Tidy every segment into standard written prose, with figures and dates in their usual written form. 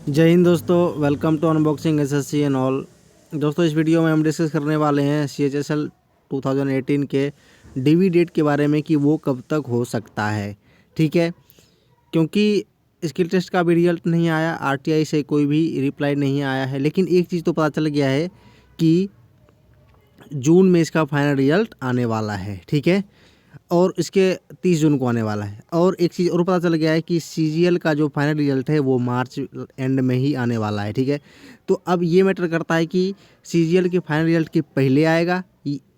जय हिंद दोस्तों, welcome to unboxing SSC and all. दोस्तों इस वीडियो में हम डिस्कस करने वाले हैं CHSL 2018 के डीवी डेट के बारे में कि वो कब तक हो सकता है। ठीक है, क्योंकि स्किल टेस्ट का भी रिजल्ट नहीं आया, RTI से कोई भी रिप्लाई नहीं आया है, लेकिन एक चीज़ तो पता चल गया है कि जून में इसका फाइनल रिजल्ट आने वाला है। ठीक है, और इसके 30 जून को आने वाला है। और एक चीज़ और पता चल गया है कि CGL का जो फाइनल रिजल्ट है वो मार्च एंड में ही आने वाला है। ठीक है, तो अब ये मैटर करता है कि CGL के फाइनल रिजल्ट के पहले आएगा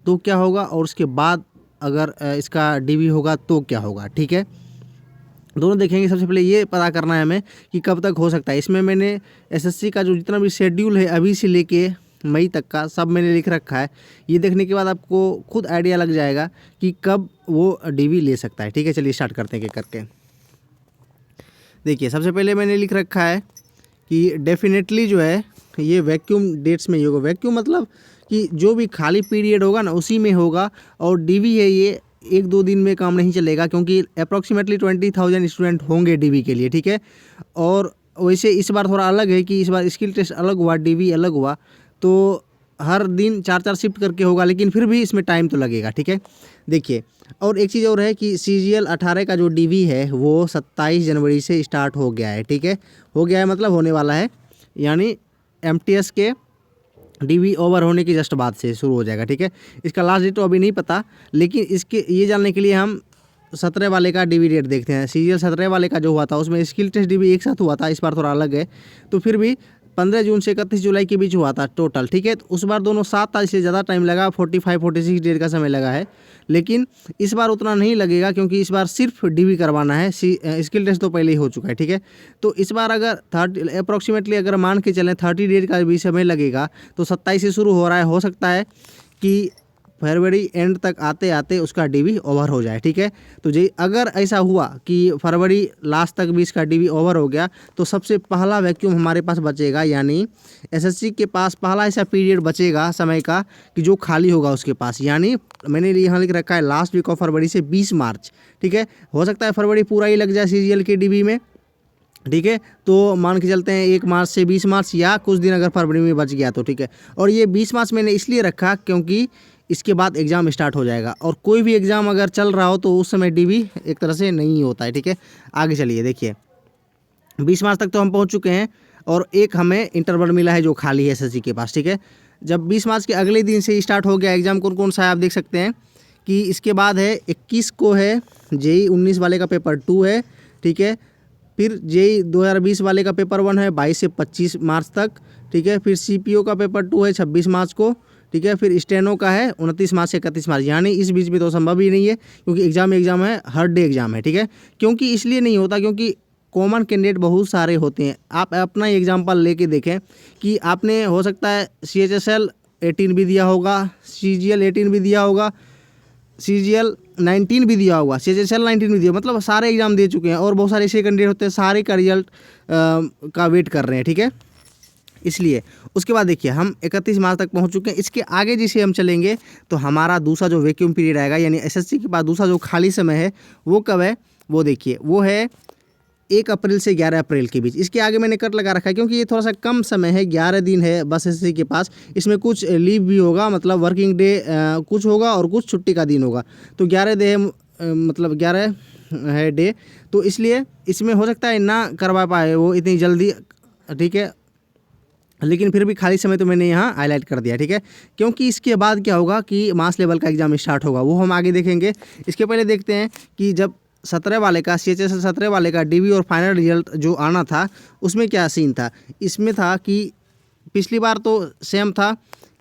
तो क्या होगा, और उसके बाद अगर इसका DV होगा तो क्या होगा। ठीक है, दोनों देखेंगे। सबसे पहले ये पता करना है हमें कि कब तक हो सकता है। इसमें मैंने SSC का जो जितना भी शेड्यूल है अभी से लेके मई तक का सब मैंने लिख रखा है। ये देखने के बाद आपको खुद आइडिया लग जाएगा कि कब वो DV ले सकता है। ठीक है, चलिए स्टार्ट करते हैं करके। देखिए, सबसे पहले मैंने लिख रखा है कि डेफिनेटली जो है ये वैक्यूम डेट्स में ही होगा। वैक्यूम मतलब कि जो भी खाली पीरियड होगा ना उसी में होगा, और DV है ये 1-2 दिन में काम नहीं चलेगा, क्योंकि अप्रॉक्सीमेटली 20,000 स्टूडेंट होंगे DV के लिए। ठीक है, और वैसे इस बार थोड़ा अलग है कि इस बार स्किल टेस्ट अलग हुआ, DV अलग हुआ, तो हर दिन 4-4 शिफ्ट करके होगा, लेकिन फिर भी इसमें टाइम तो लगेगा। ठीक है, देखिए, और एक चीज़ और है कि CGL 18 का जो DV है वो 27 जनवरी से स्टार्ट हो गया है। ठीक है, हो गया है मतलब होने वाला है, यानी MTS के DV ओवर होने की जस्ट बाद से शुरू हो जाएगा। ठीक है, इसका लास्ट डेट तो अभी नहीं पता, लेकिन इसके ये जानने के लिए हम 17 वाले का DV डेट देखते हैं। CGL 17 वाले का जो हुआ था उसमें स्किल टेस्ट DV एक साथ हुआ था, इस बार थोड़ा अलग है, तो फिर भी 15 जून से 31 जुलाई के बीच हुआ था टोटल। ठीक है, तो उस बार दोनों साथ था, इसलिए ज़्यादा टाइम लगा, 45-46 डेज का समय लगा है। लेकिन इस बार उतना नहीं लगेगा, क्योंकि इस बार सिर्फ DV करवाना है। स्किल टेस्ट तो पहले ही हो चुका है। ठीक है, तो इस बार अगर 30 अप्रॉक्सीमेटली अगर मान के चलें 30 डेज का भी समय लगेगा, तो 27 से शुरू हो रहा है, हो सकता है कि फरवरी एंड तक आते आते उसका DV ओवर हो जाए। ठीक है, तो जी अगर ऐसा हुआ कि फरवरी लास्ट तक भी इसका DV ओवर हो गया, तो सबसे पहला वैक्यूम हमारे पास बचेगा, यानी SSC के पास पहला ऐसा पीरियड बचेगा समय का कि जो खाली होगा उसके पास, यानी मैंने यहाँ लिख रखा है लास्ट वीक ऑफ फरवरी से 20 मार्च। ठीक है, हो सकता है फरवरी पूरा ही लग जाए CGL के DV में। ठीक है, तो मान के चलते हैं 1 मार्च से 20 मार्च, या कुछ दिन अगर फरवरी में बच गया तो। ठीक है, और ये 20 मार्च मैंने इसलिए रखा क्योंकि इसके बाद एग्ज़ाम स्टार्ट हो जाएगा, और कोई भी एग्ज़ाम अगर चल रहा हो तो उस समय DV एक तरह से नहीं होता है। ठीक है, आगे चलिए, देखिए 20 मार्च तक तो हम पहुंच चुके हैं, और एक हमें इंटरवल मिला है जो खाली है SSC के पास। ठीक है, जब 20 मार्च के अगले दिन से स्टार्ट हो गया एग्ज़ाम, कौन कौन सा है आप देख सकते हैं कि इसके बाद है 21 को है JEE 19 वाले का पेपर 2 है। ठीक है, फिर JEE 2020 वाले का पेपर 1 है 22 से 25 मार्च तक। ठीक है, फिर CPO का पेपर 2 है 26 मार्च को। ठीक है, फिर स्टेनो का है 29 मार्च से 31 मार्च, यानी इस बीच में तो संभव ही नहीं है, क्योंकि एग्ज़ाम है, हर डे एग्ज़ाम है। ठीक है, क्योंकि इसलिए नहीं होता क्योंकि कॉमन कैंडिडेट बहुत सारे होते हैं। आप अपना एग्जाम्पल लेके देखें कि आपने हो सकता है CHSL 18 भी दिया होगा, CGL 18 भी दिया होगा, CGL 19 भी दिया होगा, CHSL 19 भी दिया, मतलब सारे एग्जाम दे चुके हैं, और बहुत सारे ऐसे कैंडिडेट होते हैं सारे का रिजल्ट का वेट कर रहे हैं। ठीक है, इसलिए उसके बाद देखिए हम 31 मार्च तक पहुंच चुके हैं। इसके आगे जिसे हम चलेंगे तो हमारा दूसरा जो वैक्यूम पीरियड आएगा, यानी SSC के बाद दूसरा जो खाली समय है वो कब है, वो देखिए, वो है 1 अप्रैल से 11 अप्रैल के बीच। इसके आगे मैंने कट लगा रखा है क्योंकि ये थोड़ा सा कम समय है, 11 दिन है बस SSC के पास। इसमें कुछ लीव भी होगा, मतलब वर्किंग डे कुछ होगा और कुछ छुट्टी का दिन होगा, तो 11 डे मतलब 11 है डे, तो इसलिए इसमें हो सकता है ना करवा पाए वो इतनी जल्दी। ठीक है, लेकिन फिर भी खाली समय तो मैंने यहाँ हाईलाइट कर दिया। ठीक है, क्योंकि इसके बाद क्या होगा कि मास लेवल का एग्ज़ाम स्टार्ट होगा, वो हम आगे देखेंगे। इसके पहले देखते हैं कि जब 17 वाले का CHSL 17 वाले का DV और फाइनल रिजल्ट जो आना था उसमें क्या सीन था। इसमें था कि पिछली बार तो सेम था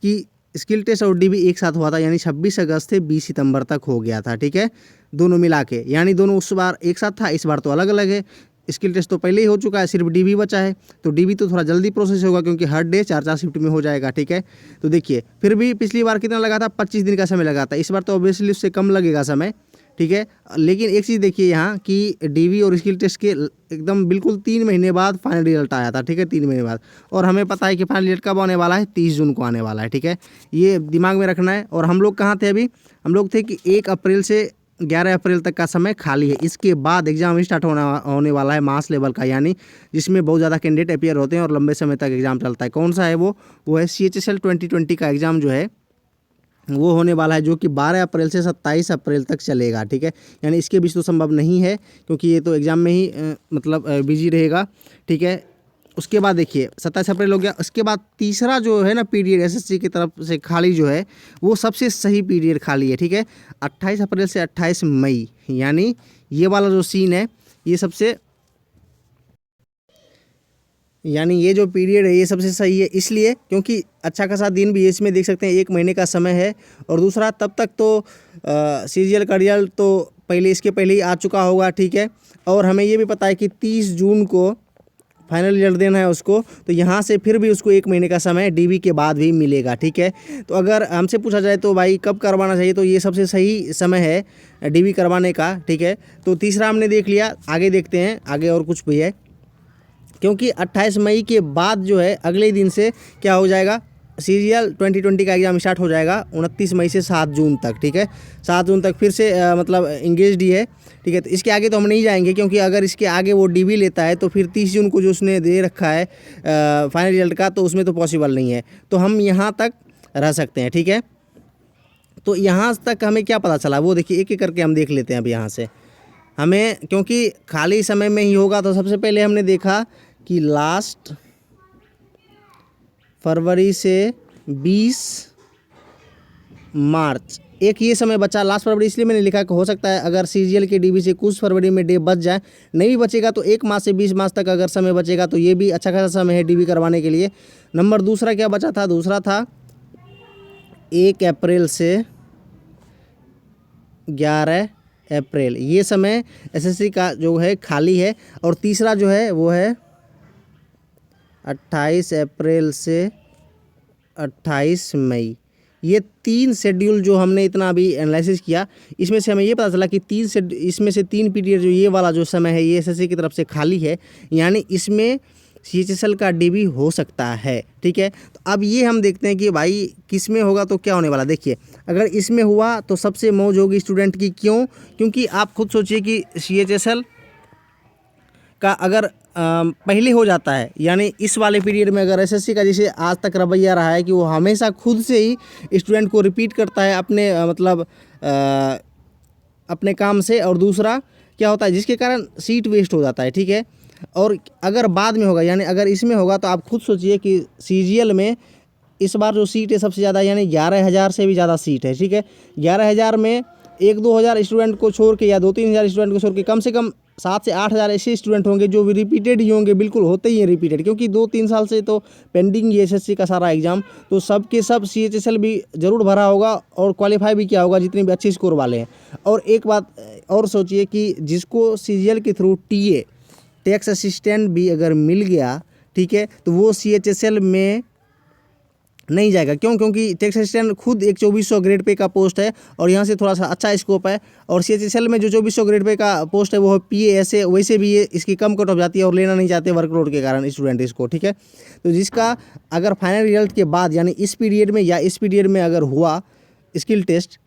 कि स्किल टेस्ट और DV एक साथ हुआ था, यानी 26 अगस्त से 20 सितंबर तक हो गया था। ठीक है, दोनों मिला के, यानी दोनों उस बार एक साथ था, इस बार तो अलग अलग है। स्किल टेस्ट तो पहले ही हो चुका है, सिर्फ DV बचा है, तो DV तो थोड़ा जल्दी प्रोसेस होगा क्योंकि हर डे 4-4 शिफ्ट में हो जाएगा। ठीक है, तो देखिए फिर भी पिछली बार कितना लगा था, 25 दिन का समय लगा था, इस बार तो ऑब्वियसली उससे कम लगेगा समय। ठीक है, लेकिन एक चीज़ देखिए यहाँ कि DV और स्किल टेस्ट के एकदम बिल्कुल 3 महीने बाद फाइनल रिजल्ट आया था। ठीक है, 3 महीने बाद, और हमें पता है कि फाइनल रिजल्ट कब आने वाला है, 30 जून को आने वाला है। ठीक है, ये दिमाग में रखना है। और हम लोग कहाँ थे अभी, हम लोग थे कि 1 अप्रैल से 11 अप्रैल तक का समय खाली है। इसके बाद एग्ज़ाम स्टार्ट होने वाला है मास लेवल का, यानी जिसमें बहुत ज़्यादा कैंडिडेट अपियर होते हैं और लंबे समय तक एग्ज़ाम चलता है। कौन सा है वो है CHSL 2020 का एग्ज़ाम जो है वो होने वाला है, जो कि 12 अप्रैल से 27 अप्रैल तक चलेगा। ठीक है, यानी इसके बीच तो संभव नहीं है क्योंकि ये तो एग्ज़ाम में ही मतलब बिजी रहेगा। ठीक है, उसके बाद देखिए 27 अप्रैल हो गया। उसके बाद तीसरा जो है ना पीरियड SSC की तरफ से खाली जो है वो सबसे सही पीरियड खाली है। ठीक है, 28 अप्रैल से 28 मई, यानी ये वाला जो सीन है ये सबसे, यानी ये जो पीरियड है ये सबसे सही है, इसलिए क्योंकि अच्छा खासा दिन भी इसमें देख सकते हैं, 1 महीने का समय है। और दूसरा तब तक तो CGL का रिजल्ट तो इसके पहले ही आ चुका होगा। ठीक है, और हमें ये भी पता है कि 30 जून को फाइनल रिजल्ट देना है उसको, तो यहाँ से फिर भी उसको 1 महीने का समय DB के बाद भी मिलेगा। ठीक है, तो अगर हमसे पूछा जाए तो भाई कब करवाना चाहिए, तो ये सबसे सही समय है DB करवाने का। ठीक है, तो तीसरा हमने देख लिया, आगे देखते हैं आगे और कुछ भी है, क्योंकि 28 मई के बाद जो है अगले दिन से क्या हो जाएगा, CGL 2020 का एग्ज़ाम स्टार्ट हो जाएगा 29 मई से 7 जून तक। ठीक है, 7 जून तक फिर से मतलब इंगेज डी है। ठीक है, तो इसके आगे तो हम नहीं जाएंगे, क्योंकि अगर इसके आगे वो DB लेता है तो फिर 30 जून को जो उसने दे रखा है फाइनल रिजल्ट का, तो उसमें तो पॉसिबल नहीं है, तो हम यहाँ तक रह सकते हैं। ठीक है, तो यहाँ तक हमें क्या पता चला वो देखिए, एक एक करके हम देख लेते हैं। अब यहाँ से हमें, क्योंकि खाली समय में ही होगा, तो सबसे पहले हमने देखा कि लास्ट फरवरी से 20 मार्च एक ये समय बचा। लास्ट फरवरी इसलिए मैंने लिखा कि हो सकता है अगर CGL के DB से कुछ फरवरी में डे बच जाए, नहीं भी बचेगा तो 1 मार्च से 20 मार्च तक अगर समय बचेगा तो ये भी अच्छा खासा समय है DB करवाने के लिए। नंबर दूसरा क्या बचा था, दूसरा था 1 अप्रैल से 11 अप्रैल, ये समय SSC का जो है खाली है। और तीसरा जो है वो है 28 अप्रैल से 28 मई। ये 3 शेड्यूल जो हमने इतना अभी एनालिसिस किया, इसमें से हमें ये पता चला कि इसमें से 3 पीरियड जो ये वाला जो समय है ये SSC की तरफ से खाली है, यानी इसमें CHSL का DB हो सकता है। ठीक है, तो अब ये हम देखते हैं कि भाई किस में होगा तो क्या होने वाला। देखिए, अगर इसमें हुआ तो सबसे मौज होगी स्टूडेंट की, क्यों, क्योंकि आप खुद सोचिए कि CHSL का अगर पहले हो जाता है, यानी इस वाले पीरियड में अगर SSC का जैसे आज तक रवैया रहा है कि वो हमेशा खुद से ही स्टूडेंट को रिपीट करता है अपने मतलब अपने काम से, और दूसरा क्या होता है जिसके कारण सीट वेस्ट हो जाता है। ठीक है, और अगर बाद में होगा, यानी अगर इसमें होगा, तो आप खुद सोचिए कि CGL में इस बार जो सीट है सबसे ज़्यादा, यानी 11,000 से भी ज़्यादा सीट है। ठीक है, 11,000 में 1-2 हज़ार स्टूडेंट को छोड़ के या 2-3 हज़ार स्टूडेंट को छोड़ के कम से कम 7 से 8 हज़ार ऐसे स्टूडेंट होंगे जो भी रिपीटेड ही होंगे, बिल्कुल होते ही हैं रिपीटेड, क्योंकि 2-3 साल से तो पेंडिंग ही SSC का सारा एग्जाम, तो सब के सब CHSL भी ज़रूर भरा होगा और क्वालिफाई भी किया होगा जितने भी अच्छे स्कोर वाले हैं। और एक बात और सोचिए कि जिसको CGL के थ्रू TA टैक्स असिस्टेंट भी अगर मिल गया, ठीक है, तो वो CHSL में नहीं जाएगा। क्यों, क्योंकि टैक्स असिस्टेंट खुद एक 2400 ग्रेड पे का पोस्ट है और यहाँ से थोड़ा सा अच्छा स्कोप है। और CHSL में जो 2400 ग्रेड पे का पोस्ट है वो PA वैसे भी ये इसकी कम कट ऑफ जाती है और लेना नहीं चाहते वर्कलोड के कारण स्टूडेंट इसको। ठीक है, तो जिसका अगर फाइनल रिजल्ट के बाद, यानी इस पीरियड में या इस पीरियड में अगर हुआ स्किल टेस्ट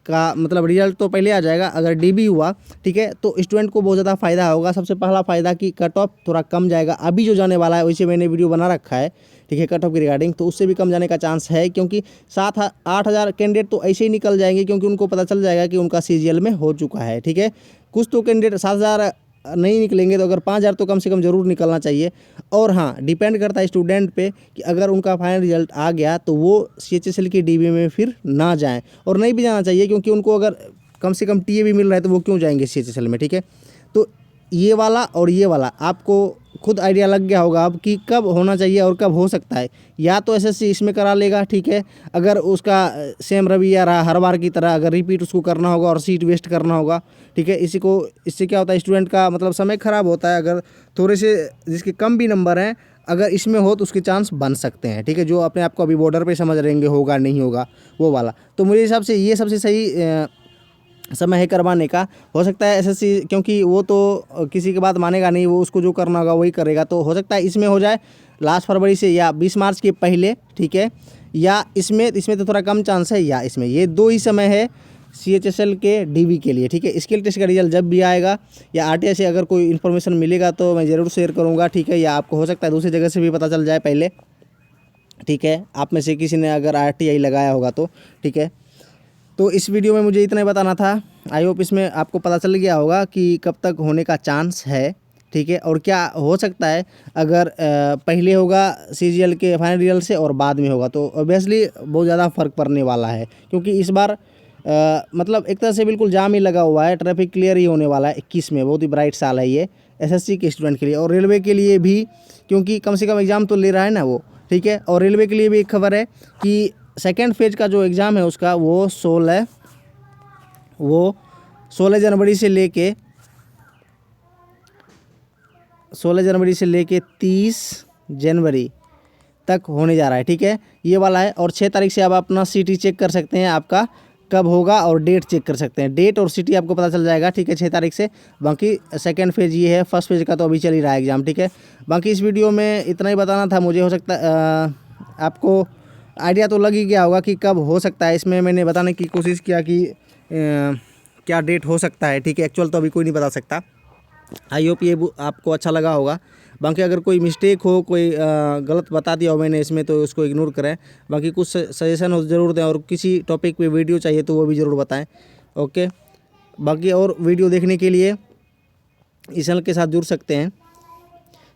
का मतलब रिजल्ट तो पहले आ जाएगा, अगर DB हुआ, ठीक है, तो स्टूडेंट को बहुत ज़्यादा फ़ायदा होगा। सबसे पहला फ़ायदा कि कट ऑफ थोड़ा कम जाएगा, अभी जो जाने वाला है वैसे मैंने वीडियो बना रखा है, ठीक है, कट ऑफ की रिगार्डिंग, तो उससे भी कम जाने का चांस है, क्योंकि 7-8 हज़ार कैंडिडेट तो ऐसे ही निकल जाएंगे, क्योंकि उनको पता चल जाएगा कि उनका CGL में हो चुका है। ठीक है, कुछ तो कैंडिडेट 7,000 नहीं निकलेंगे, तो अगर 5,000 तो कम से कम ज़रूर निकलना चाहिए। और हाँ, डिपेंड करता है स्टूडेंट पे कि अगर उनका फाइनल रिजल्ट आ गया तो वो CHSL की DB में फिर ना जाएं, और नहीं भी जाना चाहिए, क्योंकि उनको अगर कम से कम TA भी मिल रहा है तो वो क्यों जाएंगे CHSL में। ठीक है, तो ये वाला और ये वाला आपको खुद आइडिया लग गया होगा अब कि कब होना चाहिए और कब हो सकता है। या तो SSC इसमें करा लेगा, ठीक है, अगर उसका सेम रवैया रहा हर बार की तरह, अगर रिपीट उसको करना होगा और सीट वेस्ट करना होगा, ठीक है, इससे क्या होता है स्टूडेंट का मतलब समय ख़राब होता है। अगर थोड़े से जिसके कम भी नंबर हैं अगर इसमें हो तो उसके चांस बन सकते हैं। ठीक है, जो अपने आप को अभी बॉर्डर पे समझ रहेंगे होगा नहीं होगा वो वाला, तो मेरे हिसाब से ये सबसे सही समय है करवाने का। हो सकता है SSC, क्योंकि वो तो किसी की बात मानेगा नहीं, वो उसको जो करना होगा वही करेगा, तो हो सकता है इसमें हो जाए लास्ट फरवरी से या 20 मार्च के पहले। ठीक है, या इसमें तो थोड़ा कम चांस है, या इसमें, ये 2 ही समय है CHSL के DV के लिए, ठीक है। स्किल टेस्ट का रिजल्ट जब भी आएगा या RTI से अगर कोई इन्फॉर्मेशन मिलेगा तो मैं ज़रूर शेयर करूँगा, ठीक है। या आपको हो सकता है दूसरी जगह से भी पता चल जाए पहले, ठीक है, आप में से किसी ने अगर RTI लगाया होगा तो, ठीक है। तो इस वीडियो में मुझे इतना ही बताना था। आई होप इसमें आपको पता चल गया होगा कि कब तक होने का चांस है, ठीक है, और क्या हो सकता है अगर पहले होगा CGL के फाइनल रिजल्ट से और बाद में होगा तो ऑब्वियसली बहुत ज़्यादा फ़र्क पड़ने वाला है, क्योंकि इस बार मतलब एक तरह से बिल्कुल जाम ही लगा हुआ है, ट्रैफिक क्लियर ही होने वाला है 21 में। बहुत ही ब्राइट साल है ये SSC के स्टूडेंट के लिए और रेलवे के लिए भी, क्योंकि कम से कम एग्ज़ाम तो ले रहा है ना वो, ठीक है। और रेलवे के लिए भी एक खबर है कि सेकेंड फेज का जो एग्ज़ाम है उसका वो 16 जनवरी से लेके 30 जनवरी तक होने जा रहा है, ठीक है, ये वाला है। और 6 तारीख से आप अपना सिटी चेक कर सकते हैं, आपका कब होगा, और डेट चेक कर सकते हैं। डेट और सिटी आपको पता चल जाएगा, ठीक है, 6 तारीख से। बाकी सेकंड फेज़ ये है, फर्स्ट फेज़ का तो अभी चल ही रहा है एग्ज़ाम, ठीक है। बाकी इस वीडियो में इतना ही बताना था मुझे। हो सकता आपको आइडिया तो लग ही गया होगा कि कब हो सकता है। इसमें मैंने बताने की कोशिश किया कि क्या डेट हो सकता है, ठीक है। एक्चुअल तो अभी कोई नहीं बता सकता। आई होप ये आपको अच्छा लगा होगा। बाकी अगर कोई मिस्टेक हो, कोई गलत बता दिया हो मैंने इसमें, तो उसको इग्नोर करें। बाकी कुछ सजेशन हो ज़रूर दें, और किसी टॉपिक पे वीडियो चाहिए तो वो भी ज़रूर बताएं, ओके। बाकी और वीडियो देखने के लिए इस चैनल के साथ जुड़ सकते हैं।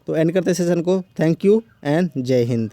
तो एंड करते सेशन को। थैंक यू एंड जय हिंद।